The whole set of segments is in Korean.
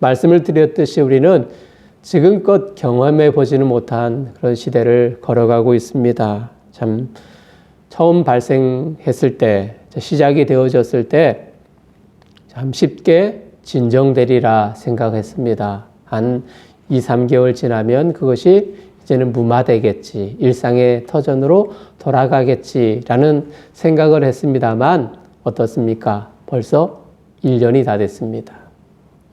말씀을 드렸듯이 우리는 지금껏 경험해 보지는 못한 그런 시대를 걸어가고 있습니다. 참 처음 발생했을 때, 시작이 되어졌을 때 참 쉽게 진정되리라 생각했습니다. 한 2, 3개월 지나면 그것이 이제는 무마되겠지, 일상의 터전으로 돌아가겠지라는 생각을 했습니다만 어떻습니까? 벌써 1년이 다 됐습니다.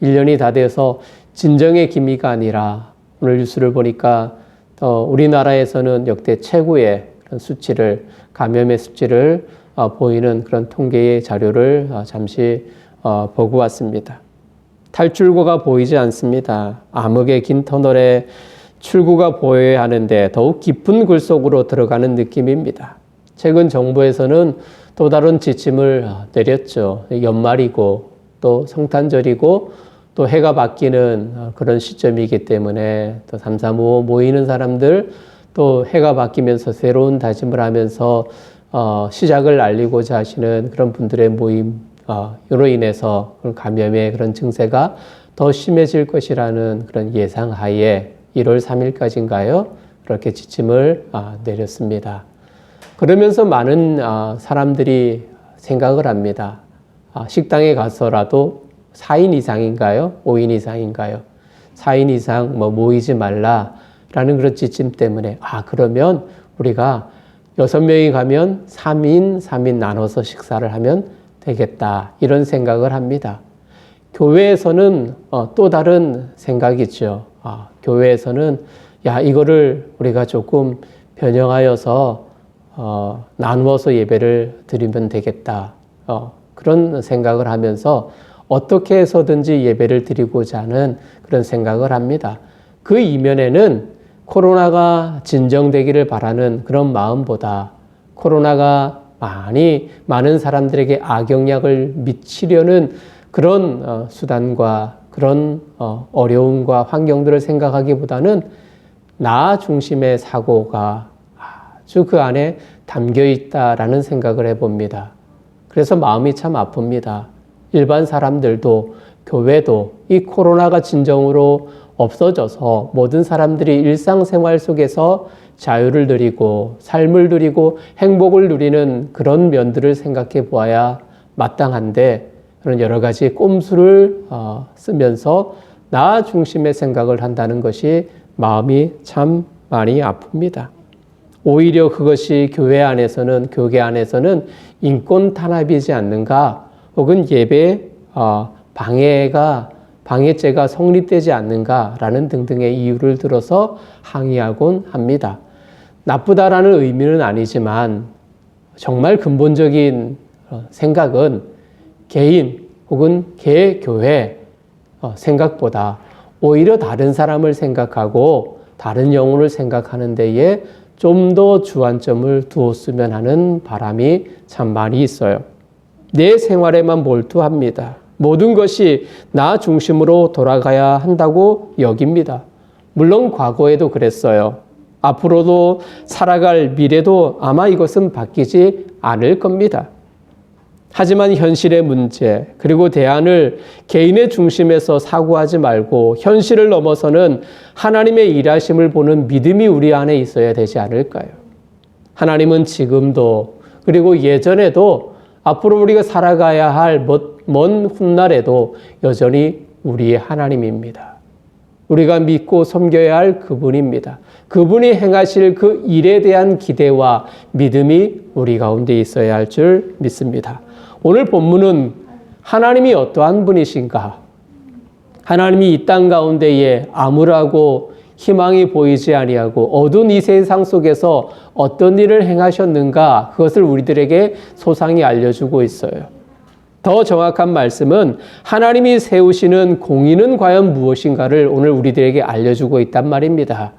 1년이 다 되어서 진정의 기미가 아니라 오늘 뉴스를 보니까 우리나라에서는 역대 최고의 그런 수치를, 감염의 수치를 보이는 그런 통계의 자료를 잠시 보고 왔습니다. 탈출구가 보이지 않습니다. 암흑의 긴 터널에 출구가 보여야 하는데 더욱 깊은 굴 속으로 들어가는 느낌입니다. 최근 정부에서는 또 다른 지침을 내렸죠. 연말이고 또 성탄절이고 또 해가 바뀌는 그런 시점이기 때문에 또 삼삼오오 모이는 사람들, 또 해가 바뀌면서 새로운 다짐을 하면서 시작을 알리고자 하시는 그런 분들의 모임, 이로 인해서 감염의 그런 증세가 더 심해질 것이라는 그런 예상하에 1월 3일까지인가요? 그렇게 지침을 내렸습니다. 그러면서 많은 사람들이 생각을 합니다. 식당에 가서라도 4인 이상인가요? 5인 이상인가요? 4인 이상 모이지 말라라는 그런 지침 때문에 그러면 우리가 6명이 가면 3인 나눠서 식사를 하면 되겠다, 이런 생각을 합니다. 교회에서는 또 다른 생각이죠. 교회에서는 이거를 우리가 조금 변형하여서 나누어서 예배를 드리면 되겠다, 그런 생각을 하면서 어떻게 해서든지 예배를 드리고자 하는 그런 생각을 합니다. 그 이면에는 코로나가 진정되기를 바라는 그런 마음보다 코로나가 많은 사람들에게 악영향을 미치려는 그런 수단과 그런 어려움과 환경들을 생각하기보다는 나 중심의 사고가 아주 그 안에 담겨 있다라는 생각을 해봅니다. 그래서 마음이 참 아픕니다. 일반 사람들도, 교회도 이 코로나가 진정으로 없어져서 모든 사람들이 일상생활 속에서 자유를 누리고 삶을 누리고 행복을 누리는 그런 면들을 생각해 보아야 마땅한데, 그런 여러 가지 꼼수를 쓰면서 나 중심의 생각을 한다는 것이 마음이 참 많이 아픕니다. 오히려 그것이 교회 안에서는, 교계 안에서는 인권 탄압이지 않는가, 혹은 예배 방해죄가 성립되지 않는가라는 등등의 이유를 들어서 항의하곤 합니다. 나쁘다라는 의미는 아니지만 정말 근본적인 생각은 개인 혹은 개교회 생각보다 오히려 다른 사람을 생각하고 다른 영혼을 생각하는 데에 좀 더 주안점을 두었으면 하는 바람이 참 많이 있어요. 내 생활에만 몰두합니다. 모든 것이 나 중심으로 돌아가야 한다고 여깁니다. 물론 과거에도 그랬어요. 앞으로도 살아갈 미래도 아마 이것은 바뀌지 않을 겁니다. 하지만 현실의 문제, 그리고 대안을 개인의 중심에서 사고하지 말고 현실을 넘어서는 하나님의 일하심을 보는 믿음이 우리 안에 있어야 되지 않을까요? 하나님은 지금도, 그리고 예전에도, 앞으로 우리가 살아가야 할 먼 훗날에도 여전히 우리의 하나님입니다. 우리가 믿고 섬겨야 할 그분입니다. 그분이 행하실 그 일에 대한 기대와 믿음이 우리 가운데 있어야 할 줄 믿습니다. 오늘 본문은 하나님이 어떠한 분이신가? 하나님이 이 땅 가운데에 암울하고 희망이 보이지 아니하고 어두운 이 세상 속에서 어떤 일을 행하셨는가? 그것을 우리들에게 소상히 알려주고 있어요. 더 정확한 말씀은 하나님이 세우시는 공의는 과연 무엇인가를 오늘 우리들에게 알려주고 있단 말입니다.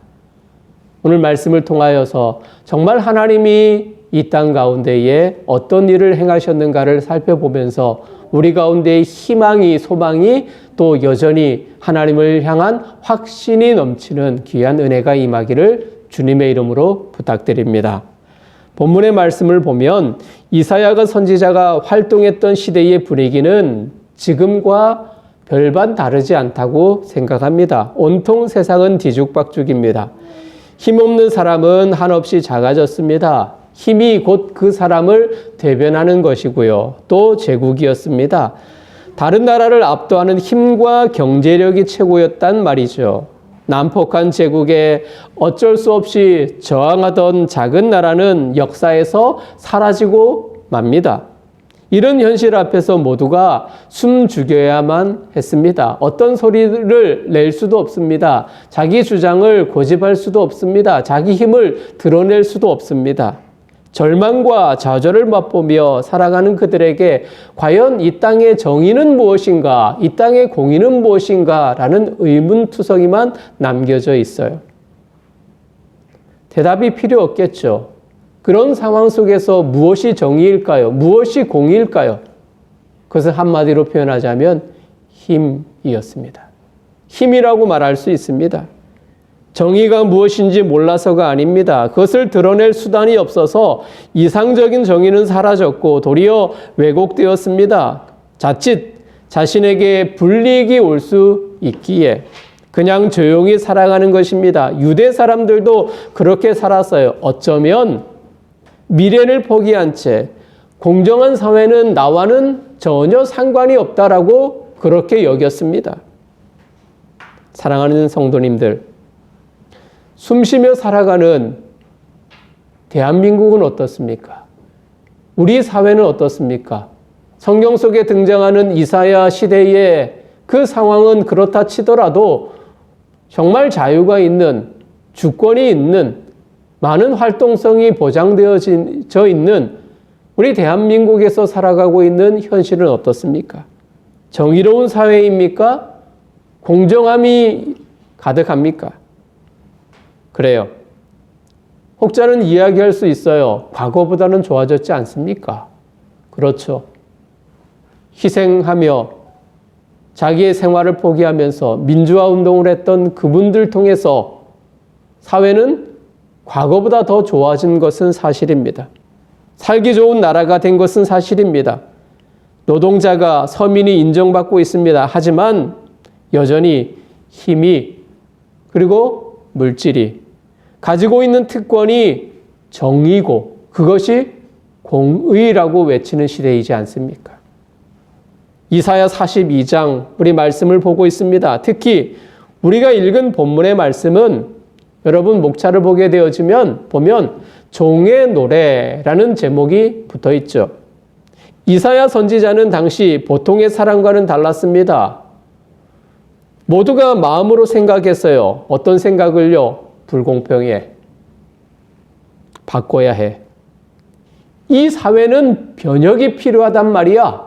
오늘 말씀을 통하여서 정말 하나님이 이 땅 가운데에 어떤 일을 행하셨는가를 살펴보면서 우리 가운데의 희망이, 소망이 또 여전히 하나님을 향한 확신이 넘치는 귀한 은혜가 임하기를 주님의 이름으로 부탁드립니다. 본문의 말씀을 보면 이사야가 선지자가 활동했던 시대의 분위기는 지금과 별반 다르지 않다고 생각합니다. 온통 세상은 뒤죽박죽입니다. 힘없는 사람은 한없이 작아졌습니다. 힘이 곧 그 사람을 대변하는 것이고요. 또 제국이었습니다. 다른 나라를 압도하는 힘과 경제력이 최고였단 말이죠. 난폭한 제국에 어쩔 수 없이 저항하던 작은 나라는 역사에서 사라지고 맙니다. 이런 현실 앞에서 모두가 숨 죽여야만 했습니다. 어떤 소리를 낼 수도 없습니다. 자기 주장을 고집할 수도 없습니다. 자기 힘을 드러낼 수도 없습니다. 절망과 좌절을 맛보며 살아가는 그들에게 과연 이 땅의 정의는 무엇인가, 이 땅의 공의는 무엇인가 라는 의문투성이만 남겨져 있어요. 대답이 필요 없겠죠. 그런 상황 속에서 무엇이 정의일까요? 무엇이 공의일까요? 그것을 한마디로 표현하자면 힘이었습니다. 힘이라고 말할 수 있습니다. 정의가 무엇인지 몰라서가 아닙니다. 그것을 드러낼 수단이 없어서 이상적인 정의는 사라졌고 도리어 왜곡되었습니다. 자칫 자신에게 불이익이 올 수 있기에 그냥 조용히 살아가는 것입니다. 유대 사람들도 그렇게 살았어요. 어쩌면 미래를 포기한 채 공정한 사회는 나와는 전혀 상관이 없다라고 그렇게 여겼습니다. 사랑하는 성도님들, 숨쉬며 살아가는 대한민국은 어떻습니까? 우리 사회는 어떻습니까? 성경 속에 등장하는 이사야 시대의 그 상황은 그렇다 치더라도 정말 자유가 있는, 주권이 있는, 많은 활동성이 보장되어져 있는 우리 대한민국에서 살아가고 있는 현실은 어떻습니까? 정의로운 사회입니까? 공정함이 가득합니까? 그래요. 혹자는 이야기할 수 있어요. 과거보다는 좋아졌지 않습니까? 그렇죠. 희생하며 자기의 생활을 포기하면서 민주화 운동을 했던 그분들 통해서 사회는 과거보다 더 좋아진 것은 사실입니다. 살기 좋은 나라가 된 것은 사실입니다. 노동자가, 서민이 인정받고 있습니다. 하지만 여전히 힘이 그리고 물질이 가지고 있는 특권이 정의고 그것이 공의라고 외치는 시대이지 않습니까? 이사야 42장 우리 말씀을 보고 있습니다. 특히 우리가 읽은 본문의 말씀은 여러분 목차를 보게 되어지면 보면 종의 노래라는 제목이 붙어 있죠. 이사야 선지자는 당시 보통의 사람과는 달랐습니다. 모두가 마음으로 생각했어요. 어떤 생각을요? 불공평해. 바꿔야 해. 이 사회는 변혁이 필요하단 말이야.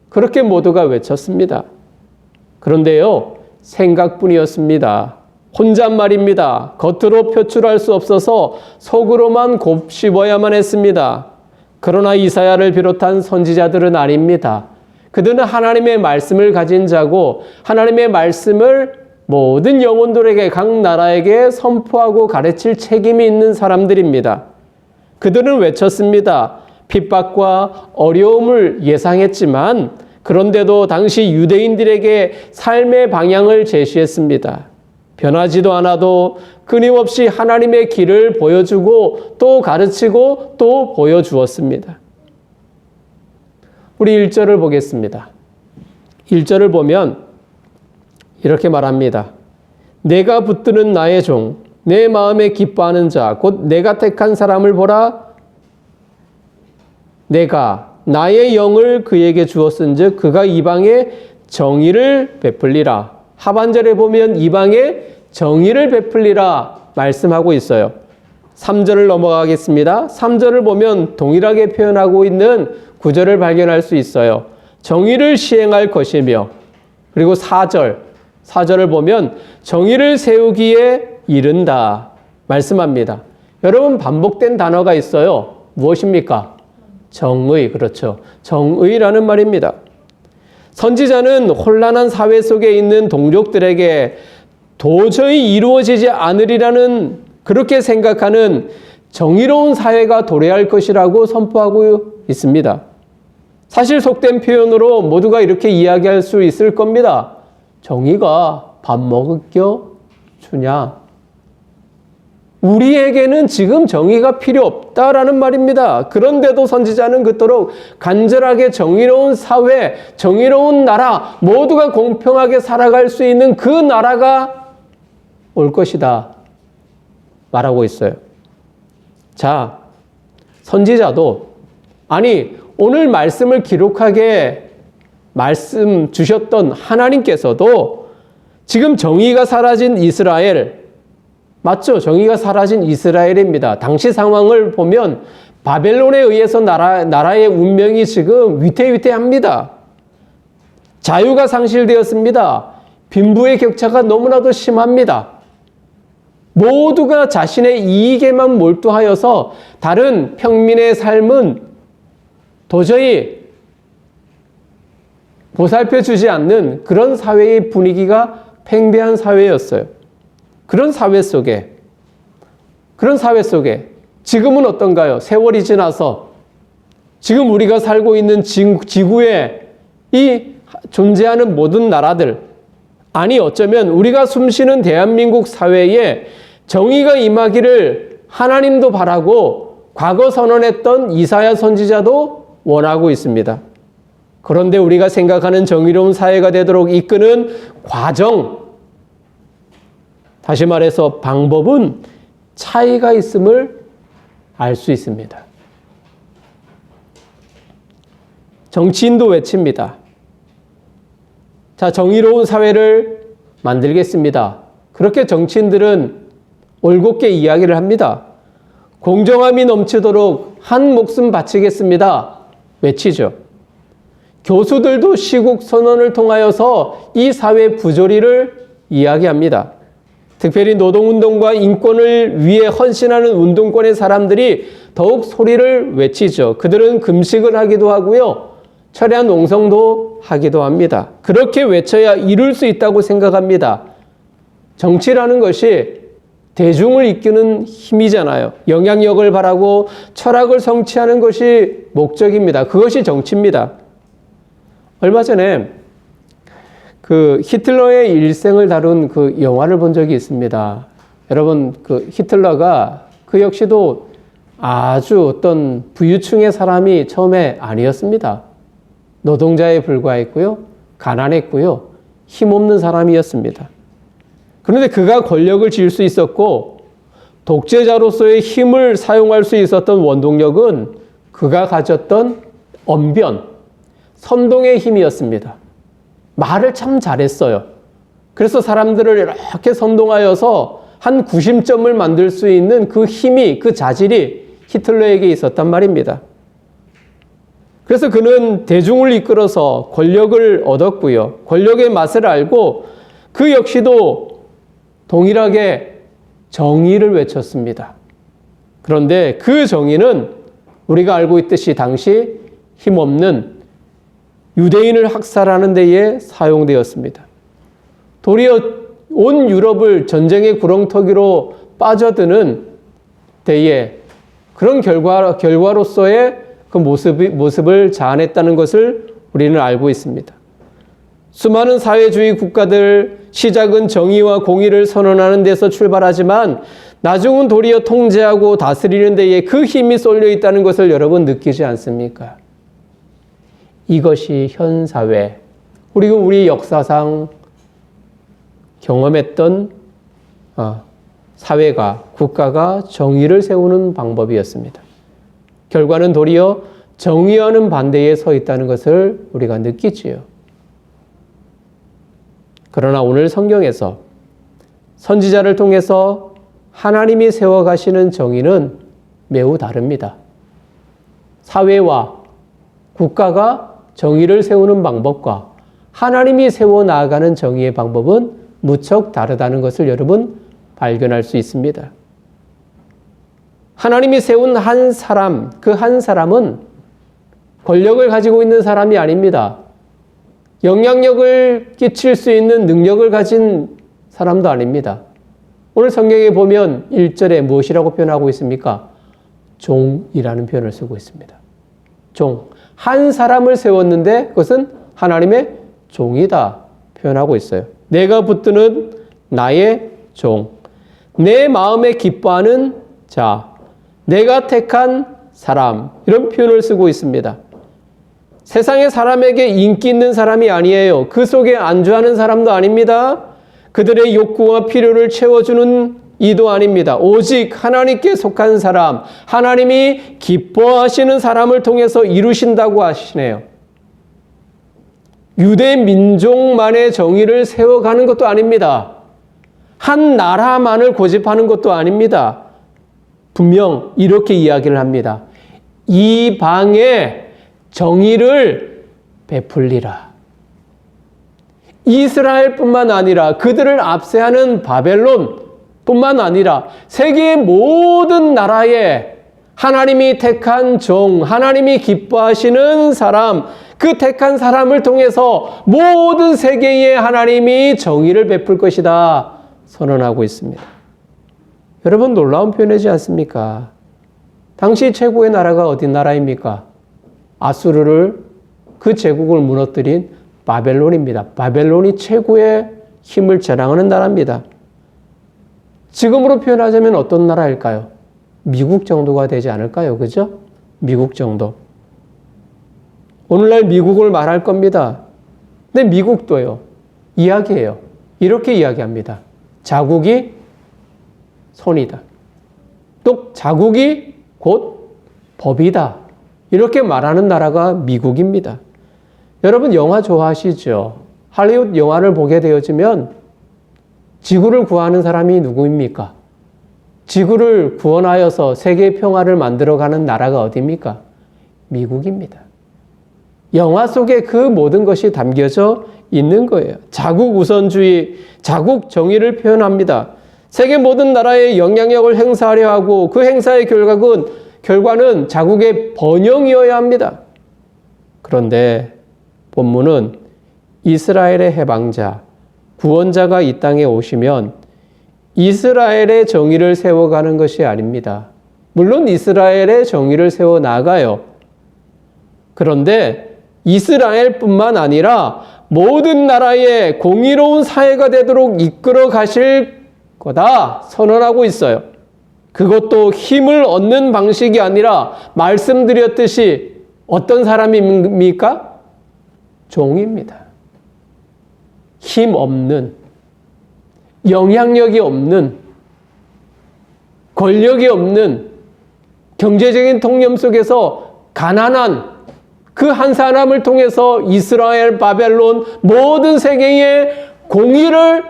그렇게 모두가 외쳤습니다. 그런데요, 생각뿐이었습니다. 혼잣말입니다. 겉으로 표출할 수 없어서 속으로만 곱씹어야만 했습니다. 그러나 이사야를 비롯한 선지자들은 아닙니다. 그들은 하나님의 말씀을 가진 자고 하나님의 말씀을 모든 영혼들에게 각 나라에게 선포하고 가르칠 책임이 있는 사람들입니다. 그들은 외쳤습니다. 핍박과 어려움을 예상했지만 그런데도 당시 유대인들에게 삶의 방향을 제시했습니다. 변하지도 않아도 끊임없이 하나님의 길을 보여주고 또 가르치고 또 보여주었습니다. 우리 1절을 보겠습니다. 1절을 보면 이렇게 말합니다. 내가 붙드는 나의 종, 내 마음에 기뻐하는 자, 곧 내가 택한 사람을 보라. 내가 나의 영을 그에게 주었은즉 그가 이방에 정의를 베풀리라. 하반절에 보면 이방에 정의를 베풀리라 말씀하고 있어요. 3절을 넘어가겠습니다. 3절을 보면 동일하게 표현하고 있는 구절을 발견할 수 있어요. 정의를 시행할 것이며 그리고 4절을 보면 정의를 세우기에 이른다 말씀합니다. 여러분 반복된 단어가 있어요. 무엇입니까? 정의, 그렇죠. 정의라는 말입니다. 선지자는 혼란한 사회 속에 있는 동족들에게 도저히 이루어지지 않으리라는 그렇게 생각하는 정의로운 사회가 도래할 것이라고 선포하고 있습니다. 사실 속된 표현으로 모두가 이렇게 이야기할 수 있을 겁니다. 정의가 밥 먹여 주냐? 우리에게는 지금 정의가 필요 없다라는 말입니다. 그런데도 선지자는 그토록 간절하게 정의로운 사회, 정의로운 나라, 모두가 공평하게 살아갈 수 있는 그 나라가 올 것이다 말하고 있어요. 자, 선지자도 아니 오늘 말씀을 기록하게 말씀 주셨던 하나님께서도 지금 정의가 사라진 이스라엘, 맞죠? 정의가 사라진 이스라엘입니다. 당시 상황을 보면 바벨론에 의해서 나라의 운명이 지금 위태위태합니다. 자유가 상실되었습니다. 빈부의 격차가 너무나도 심합니다. 모두가 자신의 이익에만 몰두하여서 다른 평민의 삶은 도저히 보살펴 주지 않는 그런 사회의 분위기가 팽배한 사회였어요. 그런 사회 속에 지금은 어떤가요? 세월이 지나서 지금 우리가 살고 있는 지구에 이 존재하는 모든 나라들, 아니 어쩌면 우리가 숨쉬는 대한민국 사회에 정의가 임하기를 하나님도 바라고 과거 선언했던 이사야 선지자도 원하고 있습니다. 그런데 우리가 생각하는 정의로운 사회가 되도록 이끄는 과정, 다시 말해서 방법은 차이가 있음을 알 수 있습니다. 정치인도 외칩니다. 자, 정의로운 사회를 만들겠습니다. 그렇게 정치인들은 올곧게 이야기를 합니다. 공정함이 넘치도록 한 목숨 바치겠습니다. 외치죠. 교수들도 시국 선언을 통하여서 이 사회 부조리를 이야기합니다. 특별히 노동운동과 인권을 위해 헌신하는 운동권의 사람들이 더욱 소리를 외치죠. 그들은 금식을 하기도 하고요. 철야한 농성도 하기도 합니다. 그렇게 외쳐야 이룰 수 있다고 생각합니다. 정치라는 것이 대중을 이끄는 힘이잖아요. 영향력을 바라고 철학을 성취하는 것이 목적입니다. 그것이 정치입니다. 얼마 전에 그 히틀러의 일생을 다룬 그 영화를 본 적이 있습니다. 여러분, 그 히틀러가 그 역시도 아주 어떤 부유층의 사람이 처음에 아니었습니다. 노동자에 불과했고요. 가난했고요. 힘없는 사람이었습니다. 그런데 그가 권력을 쥘 수 있었고 독재자로서의 힘을 사용할 수 있었던 원동력은 그가 가졌던 언변, 선동의 힘이었습니다. 말을 참 잘했어요. 그래서 사람들을 이렇게 선동하여서 한 구심점을 만들 수 있는 그 힘이, 그 자질이 히틀러에게 있었단 말입니다. 그래서 그는 대중을 이끌어서 권력을 얻었고요. 권력의 맛을 알고 그 역시도 동일하게 정의를 외쳤습니다. 그런데 그 정의는 우리가 알고 있듯이 당시 힘없는 유대인을 학살하는 데에 사용되었습니다. 도리어 온 유럽을 전쟁의 구렁텅이로 빠져드는 데에 그런 결과로서의 그 모습을 자아냈다는 것을 우리는 알고 있습니다. 수많은 사회주의 국가들, 시작은 정의와 공의를 선언하는 데서 출발하지만 나중은 도리어 통제하고 다스리는 데에 그 힘이 쏠려 있다는 것을 여러분 느끼지 않습니까? 이것이 현 사회, 그리고 우리 역사상 경험했던 사회가, 국가가 정의를 세우는 방법이었습니다. 결과는 도리어 정의와는 반대에 서 있다는 것을 우리가 느끼지요. 그러나 오늘 성경에서 선지자를 통해서 하나님이 세워가시는 정의는 매우 다릅니다. 사회와 국가가 정의를 세우는 방법과 하나님이 세워나가는 정의의 방법은 무척 다르다는 것을 여러분 발견할 수 있습니다. 하나님이 세운 한 사람, 그 한 사람은 권력을 가지고 있는 사람이 아닙니다. 영향력을 끼칠 수 있는 능력을 가진 사람도 아닙니다. 오늘 성경에 보면 1절에 무엇이라고 표현하고 있습니까? 종이라는 표현을 쓰고 있습니다. 종. 한 사람을 세웠는데 그것은 하나님의 종이다 표현하고 있어요. 내가 붙드는 나의 종, 내 마음에 기뻐하는 자, 내가 택한 사람, 이런 표현을 쓰고 있습니다. 세상의 사람에게 인기 있는 사람이 아니에요. 그 속에 안주하는 사람도 아닙니다. 그들의 욕구와 필요를 채워주는 이도 아닙니다. 오직 하나님께 속한 사람, 하나님이 기뻐하시는 사람을 통해서 이루신다고 하시네요. 유대 민족만의 정의를 세워가는 것도 아닙니다. 한 나라만을 고집하는 것도 아닙니다. 분명 이렇게 이야기를 합니다. 이방에 정의를 베풀리라. 이스라엘뿐만 아니라 그들을 압세하는 바벨론뿐만 아니라 세계의 모든 나라에 하나님이 택한 종, 하나님이 기뻐하시는 사람, 그 택한 사람을 통해서 모든 세계에 하나님이 정의를 베풀 것이다 선언하고 있습니다. 여러분, 놀라운 표현이지 않습니까? 당시 최고의 나라가 어디 나라입니까? 아수르를, 그 제국을 무너뜨린 바벨론입니다. 바벨론이 최고의 힘을 자랑하는 나라입니다. 지금으로 표현하자면 어떤 나라일까요? 미국 정도가 되지 않을까요? 그죠? 미국 정도. 오늘날 미국을 말할 겁니다. 근데 미국도요, 이야기해요. 이렇게 이야기합니다. 자국이 손이다. 또 자국이 곧 법이다. 이렇게 말하는 나라가 미국입니다. 여러분, 영화 좋아하시죠? 할리우드 영화를 보게 되어지면 지구를 구하는 사람이 누구입니까? 지구를 구원하여서 세계 평화를 만들어가는 나라가 어디입니까? 미국입니다. 영화 속에 그 모든 것이 담겨져 있는 거예요. 자국 우선주의, 자국 정의를 표현합니다. 세계 모든 나라에 영향력을 행사하려 하고 그 행사의 결과는 자국의 번영이어야 합니다. 그런데 본문은 이스라엘의 해방자, 구원자가 이 땅에 오시면 이스라엘의 정의를 세워가는 것이 아닙니다. 물론 이스라엘의 정의를 세워나가요. 그런데 이스라엘뿐만 아니라 모든 나라의 공의로운 사회가 되도록 이끌어 가실 거다 선언하고 있어요. 그것도 힘을 얻는 방식이 아니라 말씀드렸듯이 어떤 사람입니까? 종입니다. 힘 없는, 영향력이 없는, 권력이 없는, 경제적인 통념 속에서 가난한 그 한 사람을 통해서 이스라엘, 바벨론, 모든 세계에 공의를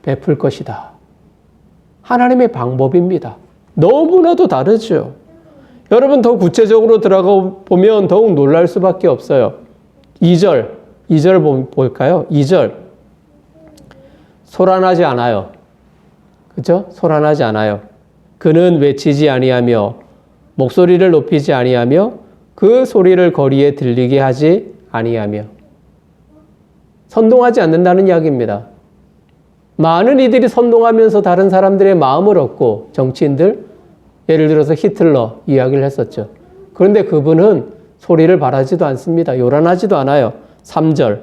베풀 것이다. 하나님의 방법입니다. 너무나도 다르죠. 여러분, 더 구체적으로 들어가 보면 더욱 놀랄 수밖에 없어요. 2절 볼까요? 2절. 소란하지 않아요. 그죠? 소란하지 않아요. 그는 외치지 아니하며 목소리를 높이지 아니하며 그 소리를 거리에 들리게 하지 아니하며. 선동하지 않는다는 이야기입니다. 많은 이들이 선동하면서 다른 사람들의 마음을 얻고, 정치인들, 예를 들어서 히틀러 이야기를 했었죠. 그런데 그분은 소리를 바라지도 않습니다. 요란하지도 않아요. 3절.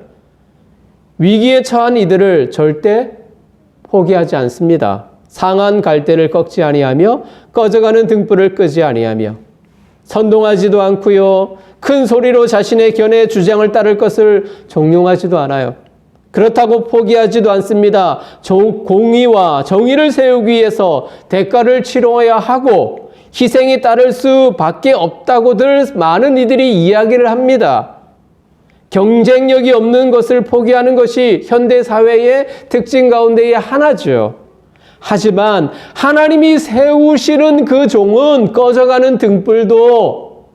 위기에 처한 이들을 절대 포기하지 않습니다. 상한 갈대를 꺾지 아니하며 꺼져가는 등불을 끄지 아니하며 선동하지도 않고요. 큰 소리로 자신의 견해 주장을 따를 것을 종용하지도 않아요. 그렇다고 포기하지도 않습니다. 공의와 정의를 세우기 위해서 대가를 치러야 하고 희생이 따를 수밖에 없다고들 많은 이들이 이야기를 합니다. 경쟁력이 없는 것을 포기하는 것이 현대사회의 특징 가운데의 하나죠. 하지만 하나님이 세우시는 그 종은 꺼져가는 등불도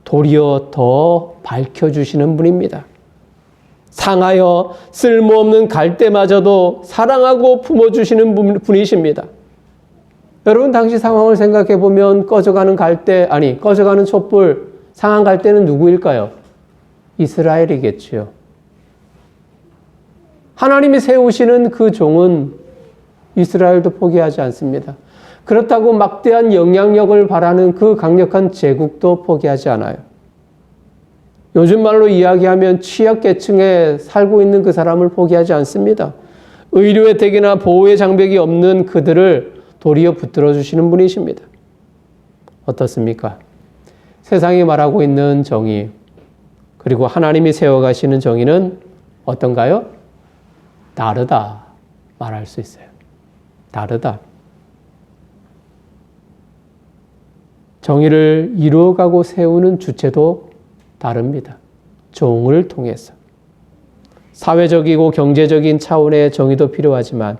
도리어 더 밝혀주시는 분입니다. 상하여 쓸모없는 갈대마저도 사랑하고 품어주시는 분이십니다. 여러분, 당시 상황을 생각해 보면 꺼져가는 촛불, 상한 갈대는 누구일까요? 이스라엘이겠지요. 하나님이 세우시는 그 종은 이스라엘도 포기하지 않습니다. 그렇다고 막대한 영향력을 바라는 그 강력한 제국도 포기하지 않아요. 요즘 말로 이야기하면 취약계층에 살고 있는 그 사람을 포기하지 않습니다. 의료 혜택이나 보호의 장벽이 없는 그들을 도리어 붙들어 주시는 분이십니다. 어떻습니까? 세상이 말하고 있는 정의, 그리고 하나님이 세워가시는 정의는 어떤가요? 다르다 말할 수 있어요. 다르다. 정의를 이루어가고 세우는 주체도 다릅니다. 종을 통해서. 사회적이고 경제적인 차원의 정의도 필요하지만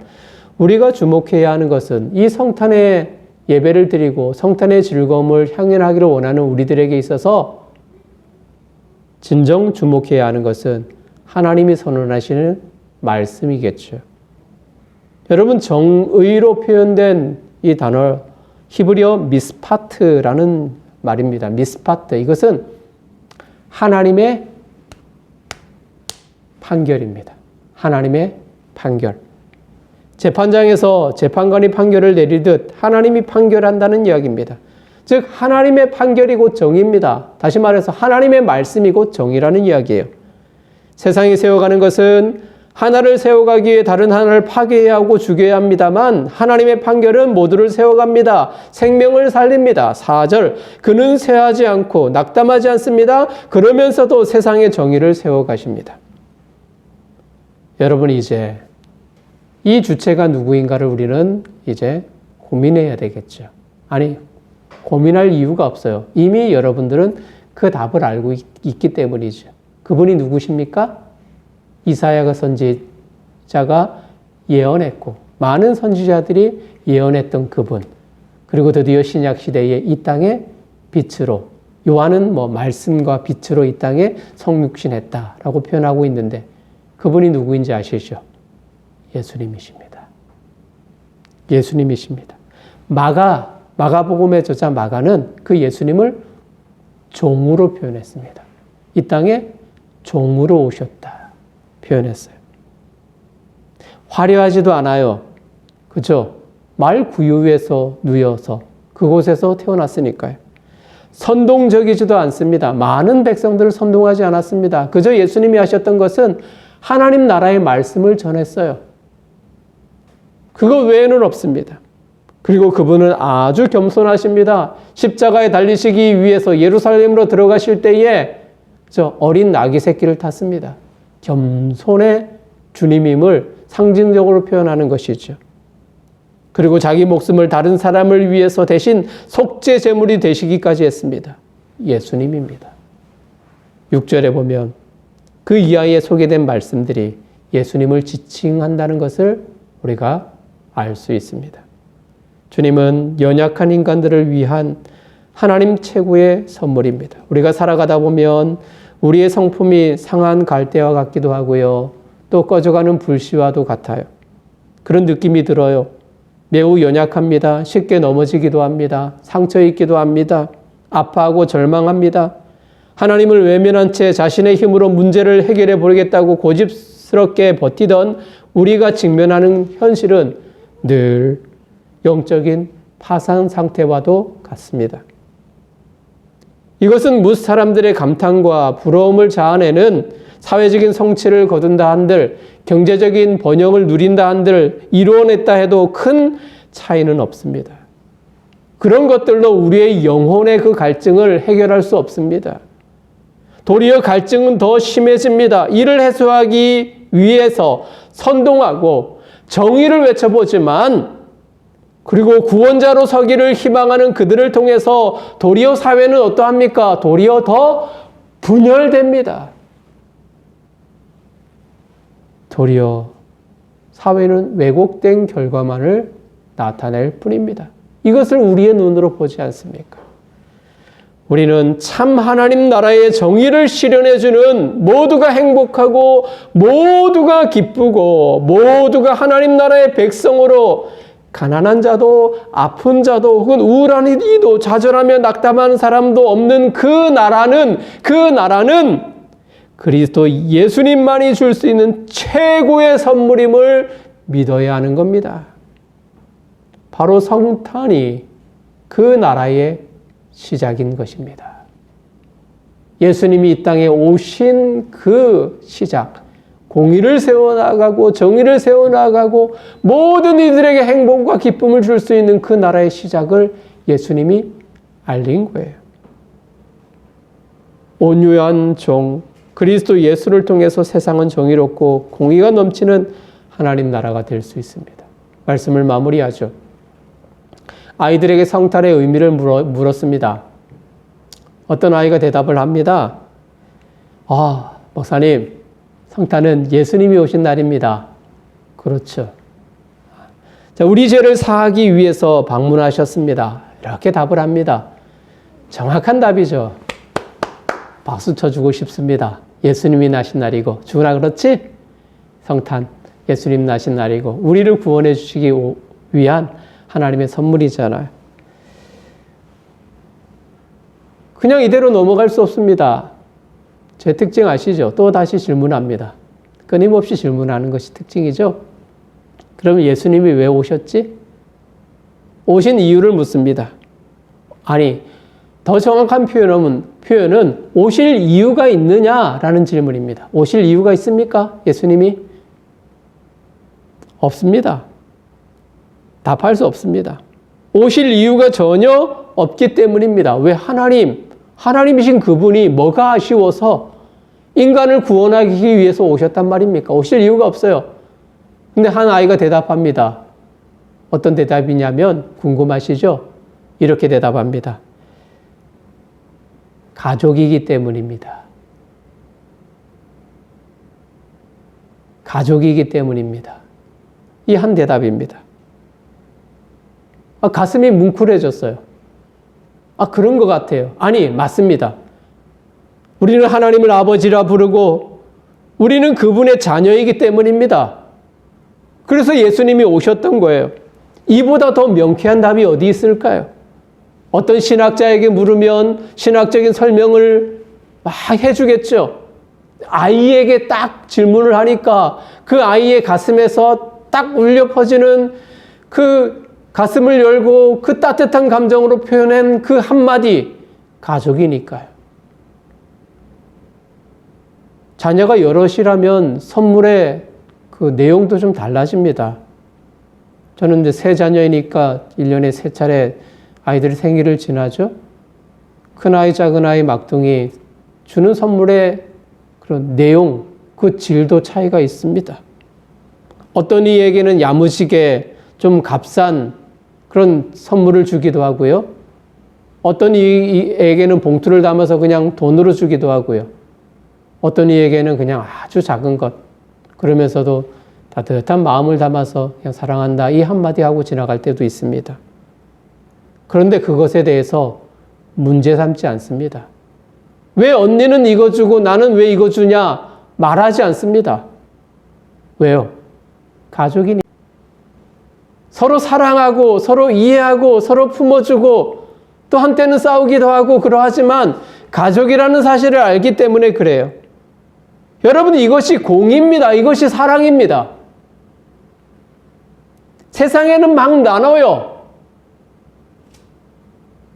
우리가 주목해야 하는 것은 이 성탄의 예배를 드리고 성탄의 즐거움을 향연하기를 원하는 우리들에게 있어서 진정 주목해야 하는 것은 하나님이 선언하시는 말씀이겠죠. 여러분, 정의로 표현된 이 단어 히브리어 미스파트라는 말입니다. 미스파트. 이것은 하나님의 판결입니다. 하나님의 판결. 재판장에서 재판관이 판결을 내리듯 하나님이 판결한다는 이야기입니다. 즉 하나님의 판결이 곧 정의입니다. 다시 말해서 하나님의 말씀이 곧 정의라는 이야기예요. 세상이 세워가는 것은 하나를 세워가기 위해 다른 하나를 파괴해야 하고 죽여야 합니다만 하나님의 판결은 모두를 세워갑니다. 생명을 살립니다. 4절, 그는 쇠하지 않고 낙담하지 않습니다. 그러면서도 세상의 정의를 세워가십니다. 여러분, 이제 이 주체가 누구인가를 우리는 이제 고민해야 되겠죠. 아니, 고민할 이유가 없어요. 이미 여러분들은 그 답을 알고 있기 때문이죠. 그분이 누구십니까? 이사야가 선지자가 예언했고 많은 선지자들이 예언했던 그분, 그리고 드디어 신약 시대에 이 땅에 빛으로, 요한은 말씀과 빛으로 이 땅에 성육신했다라고 표현하고 있는데 그분이 누구인지 아시죠? 예수님이십니다. 예수님이십니다. 마가복음의 저자 마가는 그 예수님을 종으로 표현했습니다. 이 땅에 종으로 오셨다 표현했어요. 화려하지도 않아요. 그죠? 말 구유에서 누여서 그곳에서 태어났으니까요. 선동적이지도 않습니다. 많은 백성들을 선동하지 않았습니다. 그저 예수님이 하셨던 것은 하나님 나라의 말씀을 전했어요. 그거 외에는 없습니다. 그리고 그분은 아주 겸손하십니다. 십자가에 달리시기 위해서 예루살렘으로 들어가실 때에 저 어린 아기 새끼를 탔습니다. 겸손의 주님임을 상징적으로 표현하는 것이죠. 그리고 자기 목숨을 다른 사람을 위해서 대신 속죄 제물이 되시기까지 했습니다. 예수님입니다. 6절에 보면 그 이하에 소개된 말씀들이 예수님을 지칭한다는 것을 우리가 알 수 있습니다. 주님은 연약한 인간들을 위한 하나님 최고의 선물입니다. 우리가 살아가다 보면 우리의 성품이 상한 갈대와 같기도 하고요. 또 꺼져가는 불씨와도 같아요. 그런 느낌이 들어요. 매우 연약합니다. 쉽게 넘어지기도 합니다. 상처 입기도 합니다. 아파하고 절망합니다. 하나님을 외면한 채 자신의 힘으로 문제를 해결해 보겠다고 고집스럽게 버티던 우리가 직면하는 현실은 늘 영적인 파산 상태와도 같습니다. 이것은 뭇 사람들의 감탄과 부러움을 자아내는 사회적인 성취를 거둔다 한들, 경제적인 번영을 누린다 한들 이루어냈다 해도 큰 차이는 없습니다. 그런 것들로 우리의 영혼의 그 갈증을 해결할 수 없습니다. 도리어 갈증은 더 심해집니다. 이를 해소하기 위해서 선동하고 정의를 외쳐보지만, 그리고 구원자로 서기를 희망하는 그들을 통해서 도리어 사회는 어떠합니까? 도리어 더 분열됩니다. 도리어 사회는 왜곡된 결과만을 나타낼 뿐입니다. 이것을 우리의 눈으로 보지 않습니까? 우리는 참 하나님 나라의 정의를 실현해주는, 모두가 행복하고 모두가 기쁘고 모두가 하나님 나라의 백성으로, 가난한 자도 아픈 자도 혹은 우울한 이도 좌절하며 낙담하는 사람도 없는 그 나라는 그리스도 예수님만이 줄 수 있는 최고의 선물임을 믿어야 하는 겁니다. 바로 성탄이 그 나라의 시작인 것입니다. 예수님이 이 땅에 오신 그 시작, 공의를 세워나가고 정의를 세워나가고 모든 이들에게 행복과 기쁨을 줄 수 있는 그 나라의 시작을 예수님이 알린 거예요. 온유한 종, 그리스도 예수를 통해서 세상은 정의롭고 공의가 넘치는 하나님 나라가 될 수 있습니다. 말씀을 마무리하죠. 아이들에게 성탄의 의미를 물었습니다. 어떤 아이가 대답을 합니다. 목사님, 성탄은 예수님이 오신 날입니다. 그렇죠. 자, 우리 죄를 사하기 위해서 방문하셨습니다. 이렇게 답을 합니다. 정확한 답이죠. 박수 쳐주고 싶습니다. 예수님이 나신 날이고, 주나 그렇지? 성탄, 예수님 나신 날이고, 우리를 구원해 주시기 위한 하나님의 선물이잖아요. 그냥 이대로 넘어갈 수 없습니다. 제 특징 아시죠? 또 다시 질문합니다. 끊임없이 질문하는 것이 특징이죠. 그러면 예수님이 왜 오셨지? 오신 이유를 묻습니다. 아니, 더 정확한 표현은 오실 이유가 있느냐라는 질문입니다. 오실 이유가 있습니까? 예수님이? 없습니다. 답할 수 없습니다. 오실 이유가 전혀 없기 때문입니다. 왜 하나님이신 그분이 뭐가 아쉬워서 인간을 구원하기 위해서 오셨단 말입니까? 오실 이유가 없어요. 근데 한 아이가 대답합니다. 어떤 대답이냐면 궁금하시죠? 이렇게 대답합니다. 가족이기 때문입니다. 가족이기 때문입니다. 이 한 대답입니다. 가슴이 뭉클해졌어요. 그런 것 같아요. 아니, 맞습니다. 우리는 하나님을 아버지라 부르고 우리는 그분의 자녀이기 때문입니다. 그래서 예수님이 오셨던 거예요. 이보다 더 명쾌한 답이 어디 있을까요? 어떤 신학자에게 물으면 신학적인 설명을 막 해주겠죠. 아이에게 딱 질문을 하니까 그 아이의 가슴에서 딱 울려 퍼지는 그 가슴을 열고 그 따뜻한 감정으로 표현한 그 한마디, 가족이니까요. 자녀가 여럿이라면 선물의 그 내용도 좀 달라집니다. 저는 이제 세 자녀이니까 1년에 3차례 아이들이 생일을 지나죠. 큰아이, 작은아이, 막둥이 주는 선물의 그런 내용, 그 질도 차이가 있습니다. 어떤 이에게는 야무지게 좀 값싼 그런 선물을 주기도 하고요. 어떤 이에게는 봉투를 담아서 그냥 돈으로 주기도 하고요. 어떤 이에게는 그냥 아주 작은 것, 그러면서도 따뜻한 마음을 담아서 그냥 사랑한다 이 한마디 하고 지나갈 때도 있습니다. 그런데 그것에 대해서 문제 삼지 않습니다. 왜 언니는 이거 주고 나는 왜 이거 주냐 말하지 않습니다. 왜요? 가족이니. 서로 사랑하고 서로 이해하고 서로 품어주고 또 한때는 싸우기도 하고 그러하지만 가족이라는 사실을 알기 때문에 그래요. 여러분, 이것이 공의입니다. 이것이 사랑입니다. 세상에는 막 나눠요.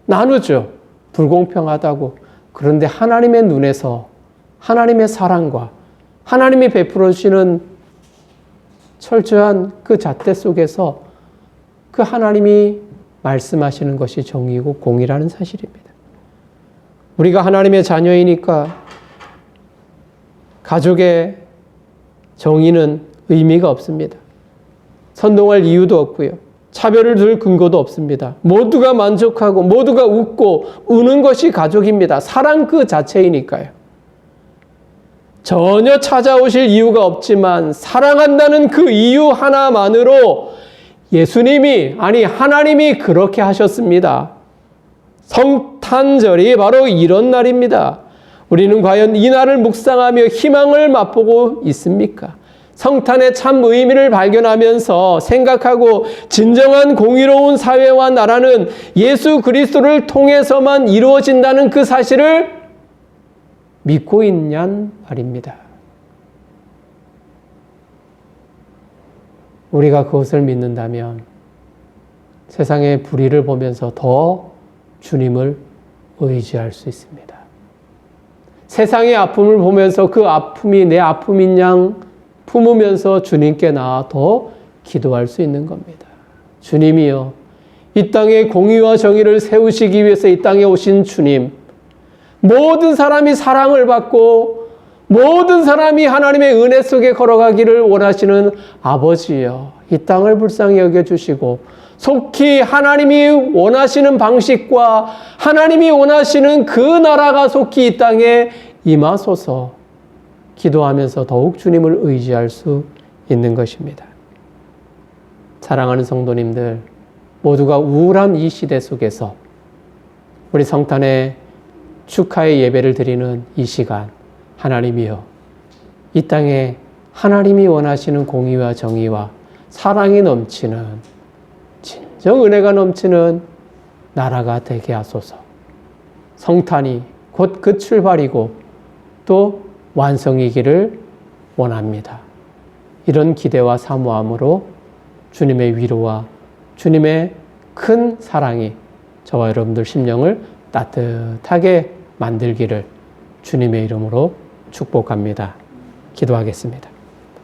나누죠. 불공평하다고. 그런데 하나님의 눈에서 하나님의 사랑과 하나님이 베풀어 주시는 철저한 그 잣대 속에서 그 하나님이 말씀하시는 것이 정의고 공의라는 사실입니다. 우리가 하나님의 자녀이니까 가족의 정의는 의미가 없습니다. 선동할 이유도 없고요. 차별을 둘 근거도 없습니다. 모두가 만족하고 모두가 웃고 우는 것이 가족입니다. 사랑 그 자체이니까요. 전혀 찾아오실 이유가 없지만 사랑한다는 그 이유 하나만으로 예수님이, 아니 하나님이 그렇게 하셨습니다. 성탄절이 바로 이런 날입니다. 우리는 과연 이 날을 묵상하며 희망을 맛보고 있습니까? 성탄의 참 의미를 발견하면서 생각하고 진정한 공의로운 사회와 나라는 예수 그리스도를 통해서만 이루어진다는 그 사실을 믿고 있냔 말입니다. 우리가 그것을 믿는다면 세상의 불의를 보면서 더 주님을 의지할 수 있습니다. 세상의 아픔을 보면서 그 아픔이 내 아픔인 양 품으면서 주님께 나아 더 기도할 수 있는 겁니다. 주님이여, 이 땅에 공의와 정의를 세우시기 위해서 이 땅에 오신 주님, 모든 사람이 사랑을 받고 모든 사람이 하나님의 은혜 속에 걸어가기를 원하시는 아버지여, 이 땅을 불쌍히 여겨주시고 속히 하나님이 원하시는 방식과 하나님이 원하시는 그 나라가 속히 이 땅에 임하소서 기도하면서 더욱 주님을 의지할 수 있는 것입니다. 사랑하는 성도님들, 모두가 우울한 이 시대 속에서 우리 성탄의 축하의 예배를 드리는 이 시간, 하나님이여, 이 땅에 하나님이 원하시는 공의와 정의와 사랑이 넘치는, 진정 은혜가 넘치는 나라가 되게 하소서. 성탄이 곧 그 출발이고 또 완성이기를 원합니다. 이런 기대와 사모함으로 주님의 위로와 주님의 큰 사랑이 저와 여러분들 심령을 따뜻하게 만들기를 주님의 이름으로 축복합니다. 기도하겠습니다.